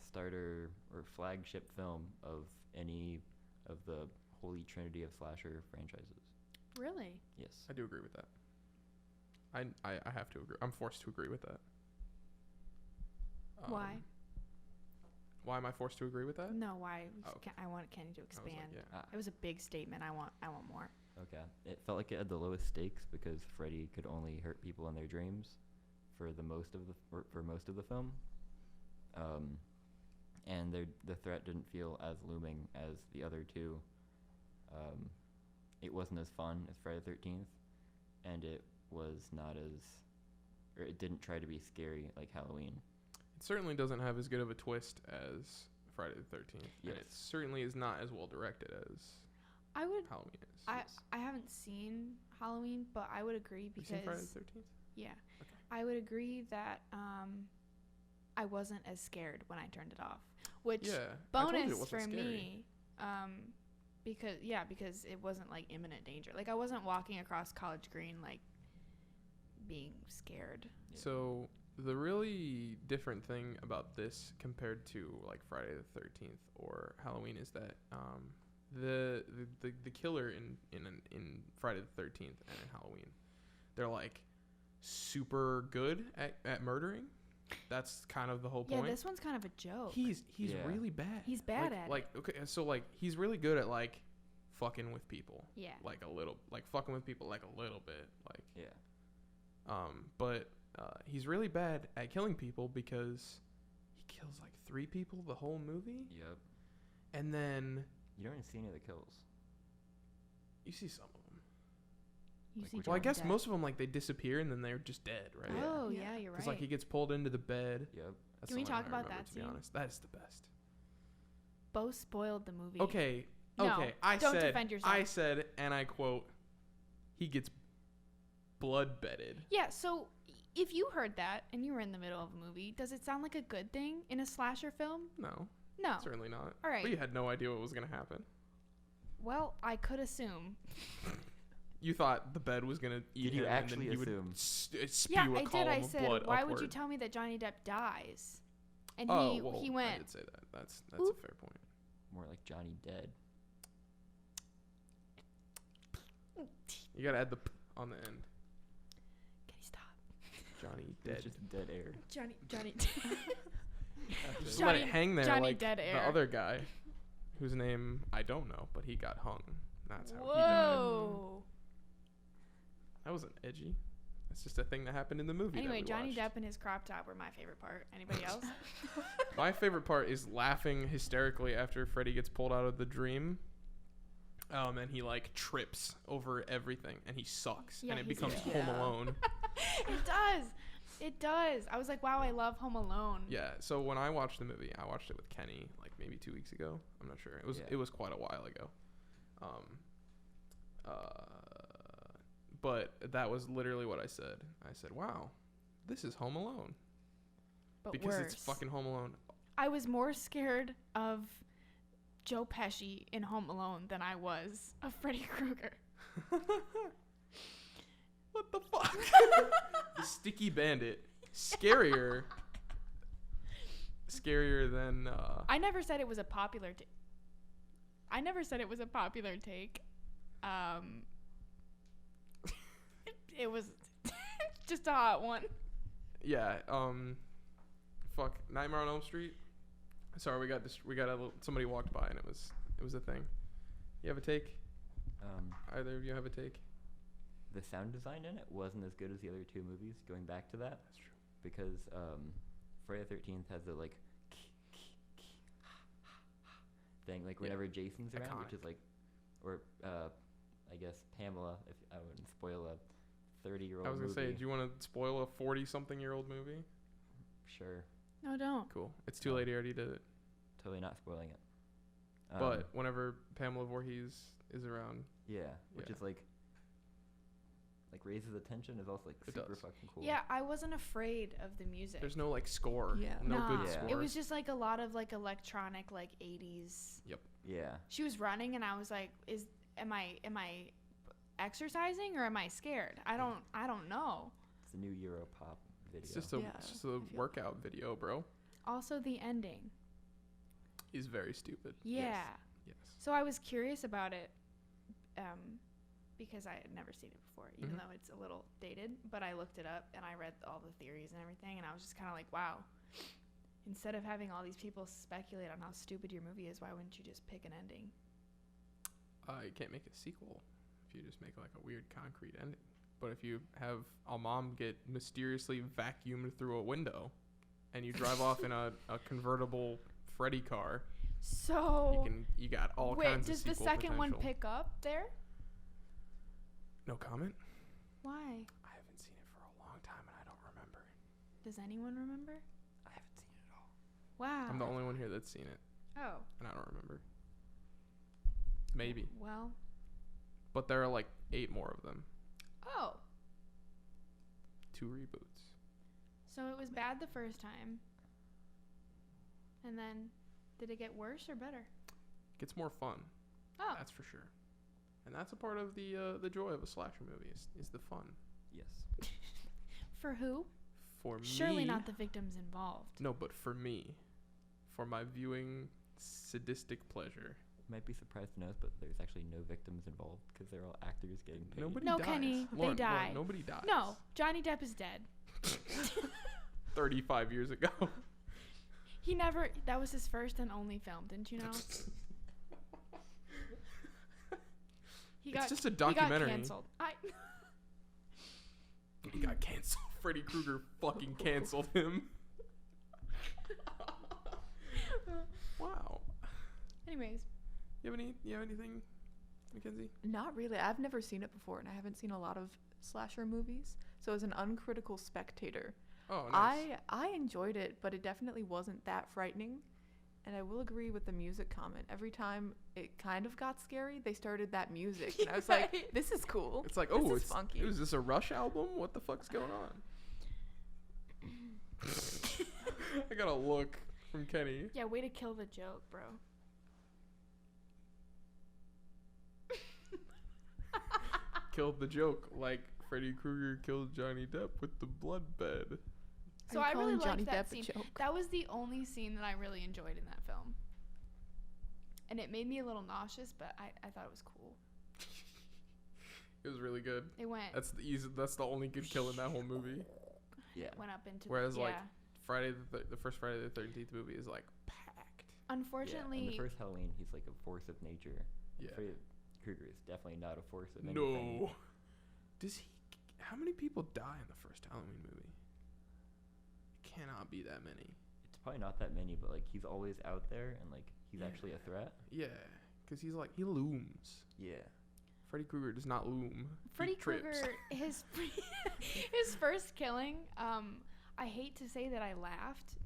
starter or flagship film of any of the holy trinity of slasher franchises. Really? Yes. I do agree with that. I have to agree. I'm forced to agree with that. Why? Why am I forced to agree with that? No, why? Oh, okay. I want Kenny to I was like, expand. yeah. It was a big statement. I want more. Okay. It felt like it had the lowest stakes because Freddy could only hurt people in their dreams. for most of the film. And the threat didn't feel as looming as the other two. It wasn't as fun as Friday the 13th, and it didn't try to be scary like Halloween. It certainly doesn't have as good of a twist as Friday the 13th. Yes. And it certainly is not as well directed as I would. Halloween is. I haven't seen Halloween, but I would agree You seen Friday because the 13th? yeah, Okay. I would agree that I wasn't as scared when I turned it off. Which Yeah. I told you it bonus wasn't for scary. me, because it wasn't like imminent danger. Like I wasn't walking across College Green like being scared. Yeah. So the really different thing about this compared to like Friday the 13th or Halloween is that the killer in Friday the 13th and in Halloween, they're like super good at murdering. That's kind of the whole point. Yeah, this one's kind of a joke. He's Yeah. really bad. He's bad at like okay, so like he's really good at like fucking with people. Yeah. Like a little, like fucking with people like a little bit, like Yeah. but he's really bad at killing people because he kills like 3 people the whole movie, Yep. and then You don't even see any of the kills. you see some of them. You Like see which Well, I one? guess dead. most of them like they disappear and then they're just dead, right? Yeah. Oh Yeah. yeah, you're right. Because like he gets pulled into the bed. Yep. That's Can we the one talk I about remember, that to be scene? honest, that's the best. Bo spoiled the movie. Okay. No, Okay. don't defend yourself. I said, and I quote, he gets blood bedded. Yeah, so if you heard that and you were in the middle of a movie, does it sound like a good thing in a slasher film? No, No. certainly not. All right. We had no idea what was gonna happen. Well, I could assume. You thought the bed was gonna eat Did you him, actually and then he assume? would spew Yeah, a I did. column I of said, blood why upward. would you tell me that Johnny Depp dies? And Oh, he well, I went. did say that. That's Oop. a fair point. More like Johnny Dead. You gotta add the p on the end. Can you stop? Johnny It's dead. just dead air. Johnny. Just let it Johnny- hang there Johnny like Dead the Air. other guy, whose name I don't know, but he got hung. That's how he died. Whoa. That wasn't edgy. That's just a thing that happened in the movie. Anyway, that we Johnny watched. Depp and his crop top were my favorite part. Anybody else? My favorite part is laughing hysterically after Freddy gets pulled out of the dream. And he like trips over everything, and he sucks, Yeah, and it he's becomes a- Home Yeah. Alone. It does. It does. I was like, wow, I love Home Alone. Yeah. So when I watched the movie, I watched it with Kenny like maybe 2 weeks ago. I'm not sure. Yeah. It was quite a while ago. But that was literally what I said. I said, "Wow, this is Home Alone." But Because worse. it's fucking Home Alone. I was more scared of Joe Pesci in Home Alone than I was of Freddy Krueger. What the fuck? The Sticky Bandit. Scarier than I never said it was a popular take. I never said it was a popular take. It was just a hot one. yeah, fuck, Nightmare on Elm Street. Sorry, somebody walked by and it was a thing. You have a take? Either of you have a take? The sound design in it wasn't as good as the other two movies. Going back to that, That's true. because Friday the 13th has the like thing, like Yeah. whenever Jason's around, Iconic. which is like, or I guess Pamela, if I wouldn't spoil a 30-year-old I was gonna say, movie. do you want to spoil a 40-something-year-old movie? Sure, No, don't. Cool. It's too late. He already did it. totally not spoiling it. But whenever Pamela Voorhees is around, yeah, which yeah. is like raises the tension, is also like It super does. fucking cool. Yeah, I wasn't afraid of the music. there's no like score. Yeah. No Nah, good Yeah. score. It was just like a lot of like electronic, like 80s. yeah. She was running, and I was like, am I exercising or am I scared? I don't know. It's a new Euro pop video. It's just a Yeah, it's just I a feel workout video, bro. Also, the ending. Is very stupid. Yeah. Yes. So I was curious about it, because I had never seen it before, even Mhm. though it's a little dated. But I looked it up and I read all the theories and everything, and I was just kind of like, wow. Instead of having all these people speculate on how stupid your movie is, why wouldn't you just pick an ending? You can't make a sequel if you just make like a weird concrete ending. But if you have a mom get mysteriously vacuumed through a window, and you drive off in a convertible Freddy car, So you got all wait, kinds of does the sequel second one potential. pick up there? No comment. Why? I haven't seen it for a long time, and I don't remember. Does anyone remember? I haven't seen it at all. Wow. I'm the only one here that's seen it, Oh. and I don't remember. Maybe, Well. but there are like 8 more of them. Oh. 2 reboots. So it was bad the first time. And then did it get worse or better? Gets more fun. Oh. That's for sure. And that's a part of the joy of a slasher movie is the fun. Yes. For who? For me. Surely not the victims involved. No, but for me. For my viewing sadistic pleasure. You might be surprised to know this, but there's actually no victims involved because they're all actors getting paid. Nobody No, dies. Kenny, they Lauren, die. nobody dies. No, Johnny Depp is dead. 35 years ago. He never. That was his first and only film. Didn't you know? It's just a documentary. He got canceled. He got canceled. Freddy Krueger fucking canceled him. Wow. Anyways, You have anything, Mackenzie? Not really. I've never seen it before, and I haven't seen a lot of slasher movies. So as an uncritical spectator, Oh, nice. I enjoyed it, but it definitely wasn't that frightening. And I will agree with the music comment. Every time it kind of got scary, they started that music, and I was like, "This is cool. It's like, this oh, is it's funky." Is this a Rush album? What the fuck's going on? I got a look from Kenny. yeah, way to kill the joke, bro. Killed the joke like Freddy Krueger killed Johnny Depp with the blood bed. So Are you I really calling Johnny liked that Depp a scene. joke? That was the only scene that I really enjoyed in that film. And it made me a little nauseous, but I thought it was cool. It was really good. It went That's the only good kill in that whole movie. Yeah. went up into Whereas the, like the first Friday the 13th movie is like packed. Unfortunately, Yeah, in the first Halloween, he's like a force of nature. Yeah. Freddy Krueger is definitely not a force of anything. No. Does he? How many people die in the first Halloween movie? Cannot be that many. It's probably not that many, but like he's always out there and like he's actually a threat. Yeah, because he's like he looms. Yeah. Freddy Krueger does not loom. Freddy He trips. Krueger, his first killing. I hate to say that I laughed,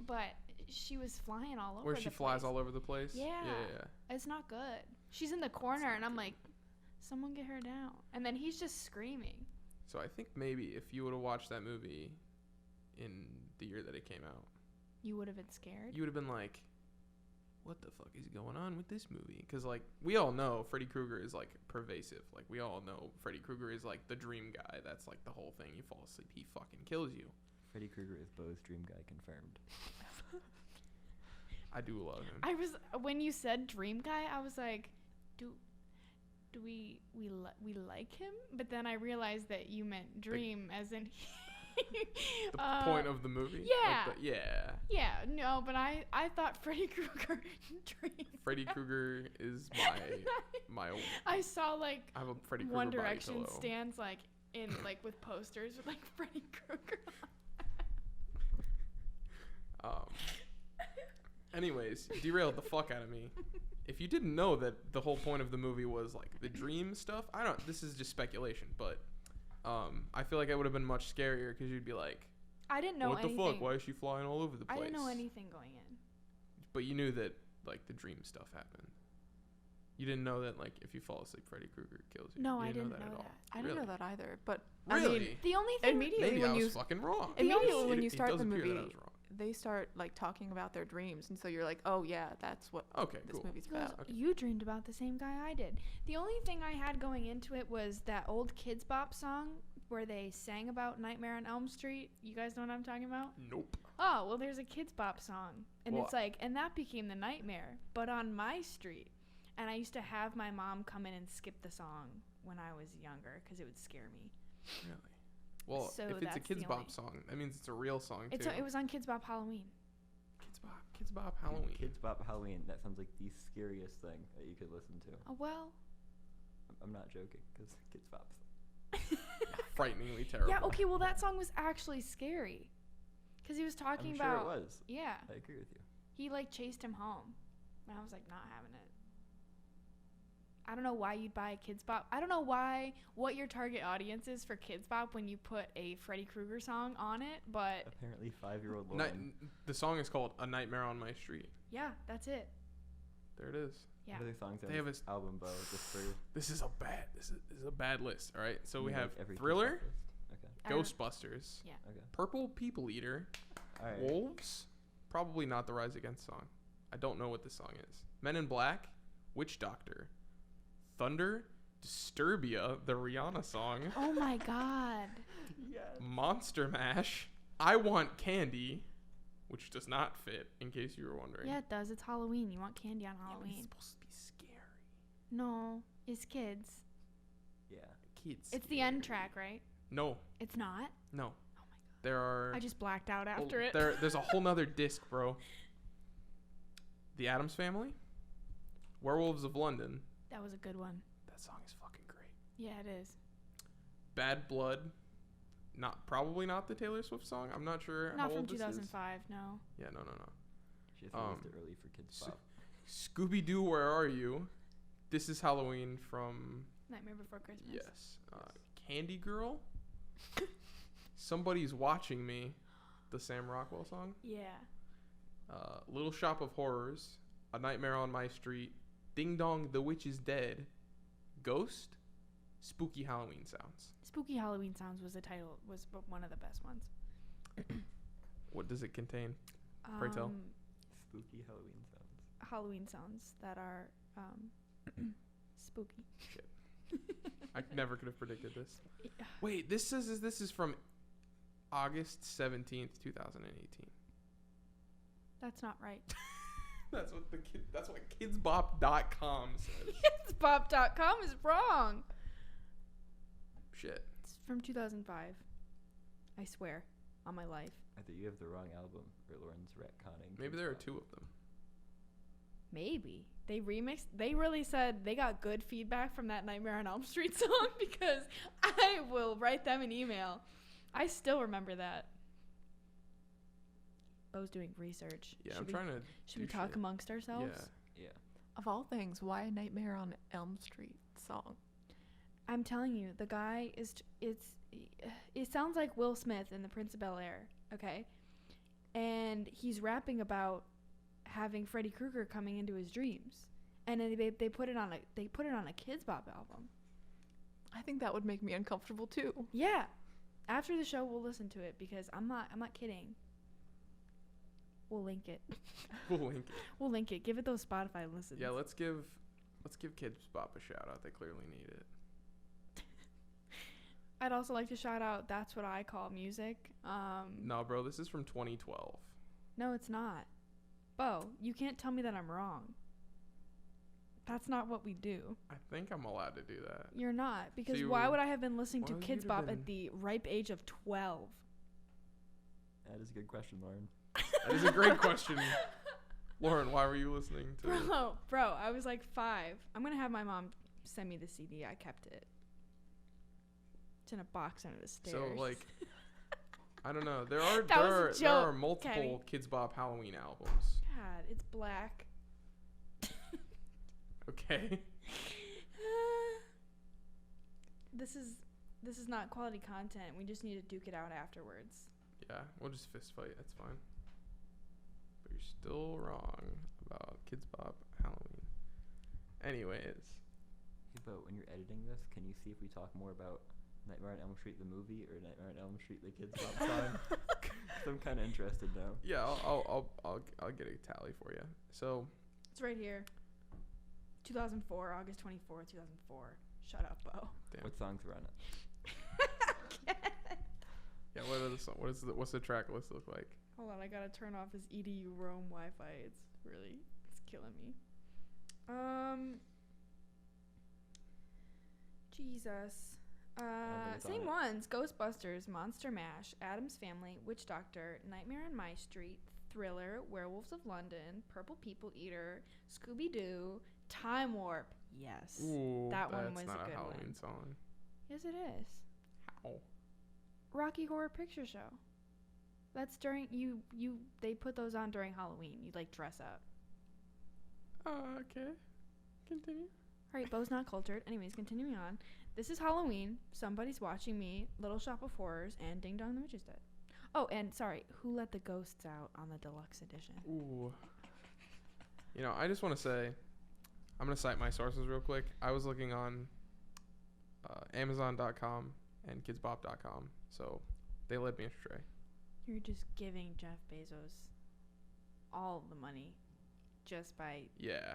but she was flying all over. Where she flies all over the place. Yeah. Yeah. It's not good. She's in the corner, and I'm like, someone get her down. And then he's just screaming. So I think maybe if you would have watched that movie in the year that it came out, You would have been scared. you would have been like, what the fuck is going on with this movie? Because like we all know Freddy Krueger is like pervasive. Like we all know Freddy Krueger is like the dream guy. That's like the whole thing. You fall asleep, he fucking kills you. Freddy Krueger is Bo's dream guy confirmed. I do love him. I was when you said dream guy, I was like, do we like him? But then I realized that you meant dream as in The point of the movie. yeah. Like yeah. Yeah, no, but I thought Freddy Krueger dream. Freddy Krueger is my old. I saw like I have a Freddy Krueger One body Direction pillow. stands like in like with posters with like Freddy Krueger. Anyways, derailed the fuck out of me. If you didn't know that the whole point of the movie was like the dream stuff, I don't. This is just speculation, but I feel like it would have been much scarier because you'd be like, I didn't know "What anything. the fuck? Why is she flying all over the place?" I didn't know anything going in. But you knew that like the dream stuff happened. You didn't know that like if you fall asleep, Freddy Krueger kills you. No, You I didn't know at all. that. I didn't Really? know that either. But Really? I mean, The only thing immediately Maybe when I you was fucking wrong. immediately when It- you it start does the appear that I movie, was wrong. they start like talking about their dreams, and so you're like, oh yeah, that's what Okay, this cool. movie's He goes, about. Okay. you dreamed about the same guy I did. The only thing I had going into it was that old Kidz Bop song where they sang about Nightmare on Elm Street. You guys know what I'm talking about? Nope. Oh, well, there's a Kidz Bop song. And Well, it's like, and that became the nightmare, but on my street. And I used to have my mom come in and skip the song when I was younger because it would scare me. Really? Well, So if it's a that's the Kidz Bop only- song, that means it's a real song too. It was on Kidz Bop Halloween. Kidz Bop Halloween. Kidz Bop Halloween. That sounds like the scariest thing that you could listen to. Oh, well, I'm not joking because Kidz Bop's Frighteningly terrible. Yeah, okay, well, that song was actually scary. Because he was talking I'm about... sure it was. Yeah. I agree with you. He, like, chased him home. And I was, like, not having it. I don't know why you'd buy a Kidz Bop. I don't know what your target audience is for Kidz Bop when you put a Freddy Krueger song on it, but... Apparently 5-year-old Lauren. The song is called A Nightmare on My Street. Yeah, that's it. There it is. Yeah. What other songs They on have this album, Bo? Just for This is a bad list. All right, so we like have every Thriller, Kidz Bop list? Okay. I don't- Ghostbusters, Yeah. Okay. Purple People Eater, All right. Wolves, probably not the Rise Against song. I don't know what this song is. Men in Black, Witch Doctor, Thunder, Disturbia, the Rihanna song, Oh, my God. Yes. Monster Mash, I Want Candy, which does not fit, in case you were wondering. Yeah, it does. It's Halloween. You want candy on Yeah, but Halloween. it's supposed to be scary. No, it's kids. Yeah. Kids. It's the end track, right? No, It's not? no. Oh, my God. There are. I just blacked out Well, after it. There's a whole nother disc, bro. The Addams Family, Werewolves of London. That was a good one. That song is fucking great. Yeah, it is. Bad Blood, probably not the Taylor Swift song. I'm not sure Not how from old this is. 2005, no. Yeah, no. She just released it early for Kidz so- Bop. Scooby Doo, Where Are You? This is Halloween from Nightmare Before Christmas. yes. Candy Girl. Somebody's Watching Me, the Sam Rockwell song. Yeah. Little Shop of Horrors, A Nightmare on My Street, Ding Dong, The Witch is Dead, Ghost, Spooky Halloween Sounds. Spooky Halloween Sounds was one of the best ones. What does it contain? Pray tell. Spooky Halloween sounds. Halloween sounds that are spooky. I never could have predicted this. Yeah. Wait, this is from August 17th, 2018. That's not right. That's what kidzbop.com says. Kidzbop.com is wrong. Shit. It's from 2005. I swear on my life. I think you have the wrong album, or Lauren's retconning. Maybe Kidz there are Bop. two of them. Maybe. They remixed. They really said they got good feedback from that Nightmare on Elm Street song because I will write them an email. I still remember that. Bo's doing research. Yeah, Should I'm we, trying to Should we do talk shit. amongst ourselves? Yeah. Yeah. Of all things, why a Nightmare on Elm Street song? I'm telling you, the guy is. It sounds like Will Smith in The Prince of Bel-Air. Okay, and he's rapping about having Freddy Krueger coming into his dreams, and then they put it on a Kidz Bop album. I think that would make me uncomfortable too. Yeah, after the show we'll listen to it because I'm not kidding. We'll link it. We'll link it. We'll link it. Give it those Spotify listens. Yeah, let's give Kidz Bop a shout out. They clearly need it. I'd also like to shout out That's What I Call Music. No, bro, this is from 2012. No, it's not. Bo, you can't tell me that I'm wrong. That's not what we do. I think I'm allowed to do that. You're not. Because you why were- would I have been listening to well, Kidz you'd have Bop been- at the ripe age of 12? That is a good question, Lauren. That is a great question. Lauren, why were you listening to Bro, I was like 5. I'm going to have my mom send me the CD. I kept it. It's in a box under the stairs. So like I don't know. There are That was a there are joke, multiple Kidz Bop Halloween albums. God, it's black. Okay. This is not quality content. We just need to duke it out afterwards. Yeah, we'll just fist fight. That's fine. But you're still wrong about Kidz Bop Halloween. Anyways, Hey, Bo, when you're editing this, can you see if we talk more about Nightmare on Elm Street the movie or Nightmare on Elm Street the Kidz Bop song? 'Cause I'm kind of interested now. yeah, I'll get a tally for you. So It's right here. 2004, August 24th, 2004. Shut up, Bo. damn. What songs were on it? Yeah, what's the track list look like? Hold on, I gotta turn off this EDU Roam Wi-Fi. It's killing me. Jesus. Nobody's on Same it. ones: Ghostbusters, Monster Mash, Addams Family, Witch Doctor, Nightmare on My Street, Thriller, Werewolves of London, Purple People Eater, Scooby Doo, Time Warp. Yes. Ooh, that one that's was not a good Halloween one. song. Yes, it is. How? Rocky Horror Picture Show. That's during they put those on during Halloween. You like dress up. Okay. Continue. All right, Bo's not cultured. Anyways, continuing on. This is Halloween. Somebody's watching me. Little Shop of Horrors and Ding Dong the Witch is Dead. Oh, and sorry, Who Let the Ghosts Out on the deluxe edition? Ooh. You know, I just want to say, I'm going to cite my sources real quick. I was looking on Amazon.com and KidzBop.com, so they led me astray. You're just giving Jeff Bezos all the money just by... Yeah.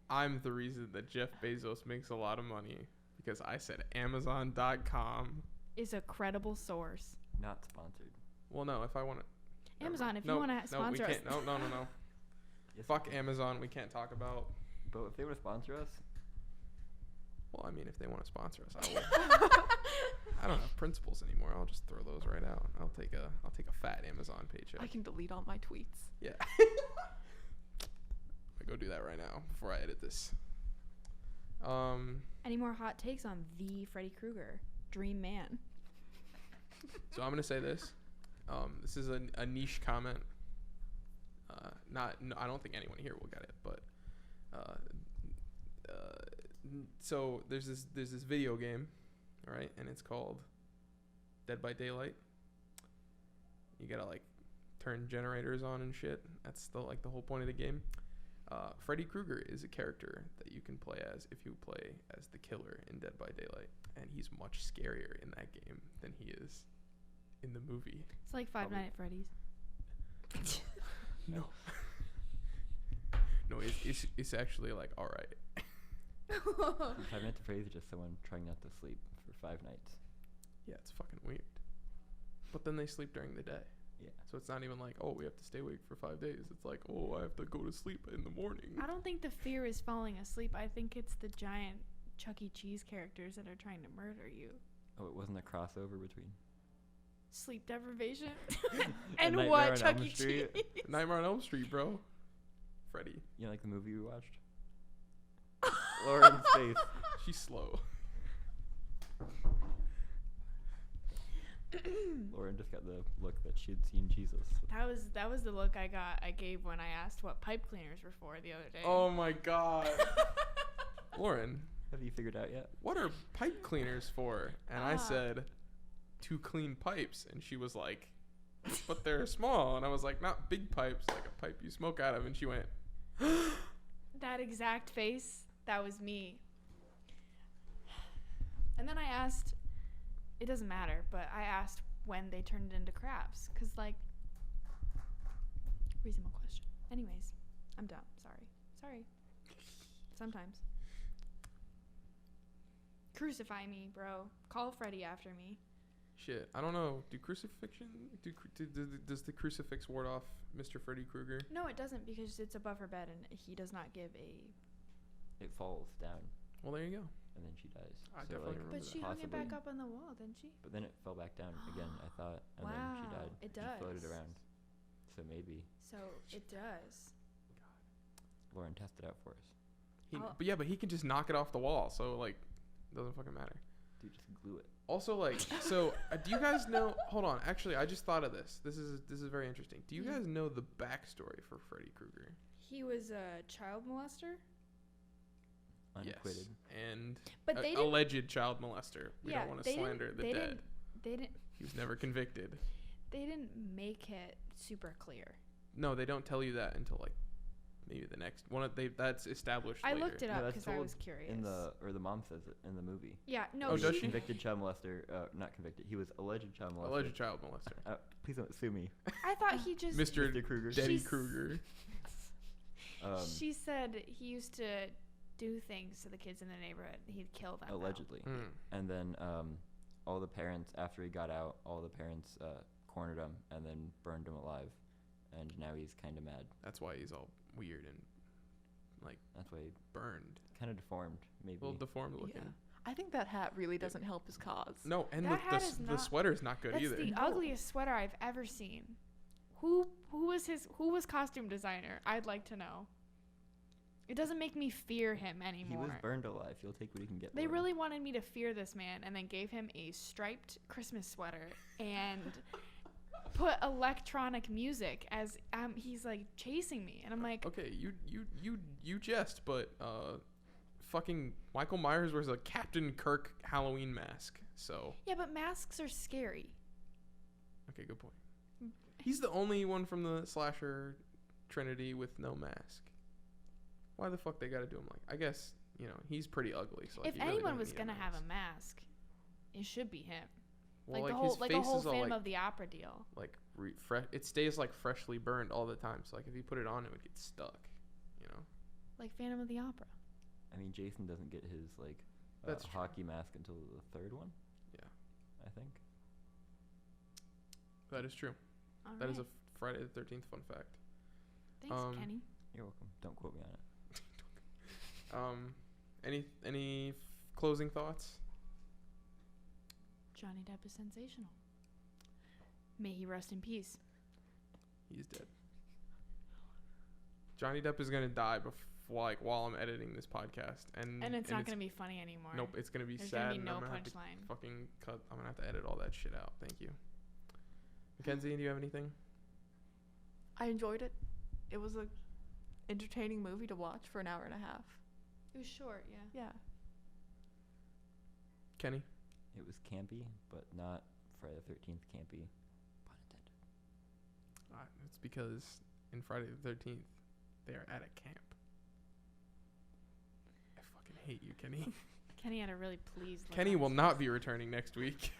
I'm the reason that Jeff Bezos makes a lot of money because I said Amazon.com. Is a credible source. Not sponsored. Well, no, if I want to... Amazon, if you want to sponsor us. No. Yes, Fuck Amazon. We can't talk about... But if they were to sponsor us, Well, I mean, if they want to sponsor us, I will. I don't have principles anymore. I'll just throw those right out. I'll take a fat Amazon paycheck. I can delete all my tweets. Yeah. I go do that right now before I edit this. Any more hot takes on the Freddy Krueger Dream Man? So I'm gonna say this. This is a niche comment. I don't think anyone here will get it, but so there's this video game, all right, and it's called Dead by Daylight. You gotta like turn generators on and shit. That's the whole point of the game. Freddy Krueger is a character that you can play as if you play as the killer in Dead by Daylight, and he's much scarier in that game than he is in the movie. It's like Five Nights at Freddy's. No. No, it's actually like all right. 5 Nights at Freddy's is just someone trying not to sleep for 5 nights. Yeah, it's fucking weird. But then they sleep during the day. Yeah. So it's not even like, oh, we have to stay awake for 5 days. It's like, oh, I have to go to sleep in the morning. I don't think the fear is falling asleep. I think it's the giant Chuck E. Cheese characters that are trying to murder you. Oh, it wasn't a crossover between Sleep deprivation And and Nightmare what on Chuck Elm E. Street. Cheese. Nightmare on Elm Street, bro. Freddy. You know, like the movie we watched? Lauren's face. She's slow. Lauren just got the look that she had seen Jesus. That was the look I gave when I asked what pipe cleaners were for the other day. Oh my god. Lauren, Have you figured out yet? what are pipe cleaners for? And I said, to clean pipes. And she was like, but they're small. And I was like, not big pipes, like a pipe you smoke out of. And she went, That exact face, that was me. And then I asked, it doesn't matter, but I asked when they turned it into crabs. Because, like, reasonable question. Anyways, I'm dumb. Sorry. Sometimes. Crucify me, bro. Call Freddy after me. shit, I don't know. Does the crucifix ward off Mr. Freddy Krueger? No, it doesn't, because it's above her bed and he does not give a... It falls down, Well, there you go. and then she dies. I definitely remember But that. she hung it back Possibly. up on the wall, didn't she? But then it fell back down again, I thought, and then she Wow, died. it She floated does. around. So maybe So it does. Lauren tested out for us. But he can just knock it off the wall, so like, it doesn't fucking matter. Dude, just glue it. Also, like, so do you guys know? Hold on, actually, I just thought of this. This is very interesting. Do you Yeah. guys know the backstory for Freddy Krueger? He was a child molester? Unacquitted. Yes, and But they didn't... alleged child molester. We don't want to they slander didn't- the they dead. didn't- They didn't... He was never convicted. They didn't make it super clear. No, they don't tell you that until like maybe the next one. That's established. I later. looked it No, up that's because I told was curious. The mom says it in the movie. Yeah, no, Oh, does she? Convicted child molester. Not convicted. He was alleged child molester. Alleged child molester. Please don't sue me, I thought he just... Mr. Krueger. Denny She's- Krueger. She said he used to do things to the kids in the neighborhood. He'd kill them. though. Allegedly. Mm. And then all the parents, after he got out, cornered him and then burned him alive. And now he's kind of mad. That's why he's all weird and like That's why he's burned, kind of deformed, maybe. a little deformed looking. Yeah. I think that hat really doesn't help his cause. No, and That hat is the not- sweater's not good That's either. the ugliest sweater I've ever seen. Who was costume designer? I'd like to know. It doesn't make me fear him He anymore. was burned alive. You'll take what you can get. They Lauren. really wanted me to fear this man and then gave him a striped Christmas sweater and put electronic music as he's like chasing me, and I'm like, Okay, you jest, but fucking Michael Myers wears a Captain Kirk Halloween mask. So yeah, but masks are scary. okay, good point. He's the only one from the slasher trinity with no mask. Why the fuck they gotta do him like? I guess he's pretty ugly. So like, If you really anyone don't was need gonna have a mask, it should be him. well, like the his whole like face a whole is all, Phantom like, of the Opera deal. like it stays like freshly burned all the time. So like if you put it on, it would get stuck. Like Phantom of the Opera. I mean, Jason doesn't get his like That's true. hockey mask until the third one. Yeah. I think. That is true. All That is right. a Friday the 13th fun fact. Thanks, Kenny. You're welcome. Don't quote me on it. Any closing thoughts? Johnny Depp is sensational. May he rest in peace. He's dead. Johnny Depp is gonna die while I'm editing this podcast, and And it's not going to be funny anymore. Nope, it's gonna be There's sad. going to be and no I'm gonna have to punchline. fucking cut. I'm gonna have to edit all that shit out. Thank you. Mackenzie, do you have anything? I enjoyed it. It was a entertaining movie to watch for an hour and a half. It was short, yeah. Yeah. Kenny? It was campy, but not Friday the 13th campy. Pun intended. It's because in Friday the 13th, they are at a camp. I fucking hate you, Kenny. Kenny had a really pleased look Kenny on will his not face. be returning next week.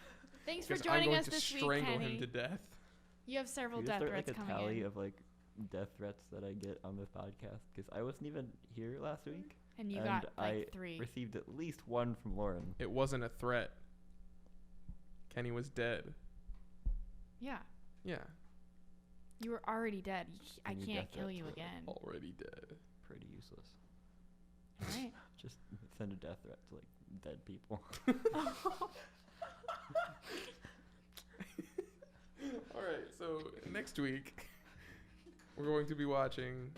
Thanks for Because I'm joining going us to this week, strangle Kenny. him to death. You have several Can we death start threats like a coming tally in. of like death threats that I get on this podcast? Because I wasn't even here last week. And you and got like I 3. Received at least one from Lauren. It wasn't a threat. Kenny was dead. Yeah. Yeah. You were already dead. I And you can't death kill threats you were again. Already dead. Pretty useless. Right. Just send a death threat to like dead people. Alright, so next week, we're going to be watching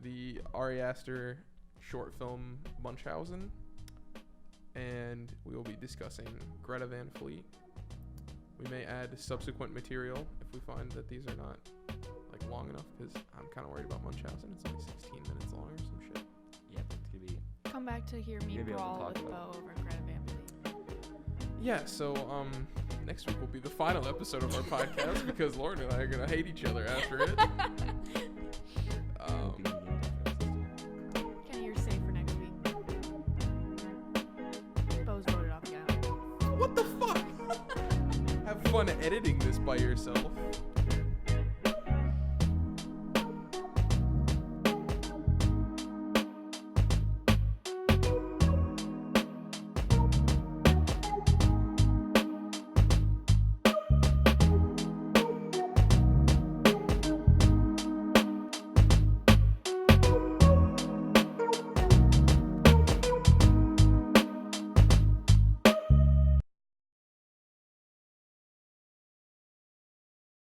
the Ari Aster short film Munchausen. And we will be discussing Greta Van Fleet. We may add subsequent material if we find that these are not like long enough, because I'm kind of worried about Munchausen. It's only 16 minutes long or some shit. Yeah, but it's gonna be. Come back to hear me You're gonna be able to brawl talk with about Bo over Greta Van Fleet. Yeah, so next week will be the final episode of our podcast because Lauren and I are gonna hate each other after it. Kenny, you're safe for next week. Bo's voted off again. What the fuck? Have fun editing this by yourself.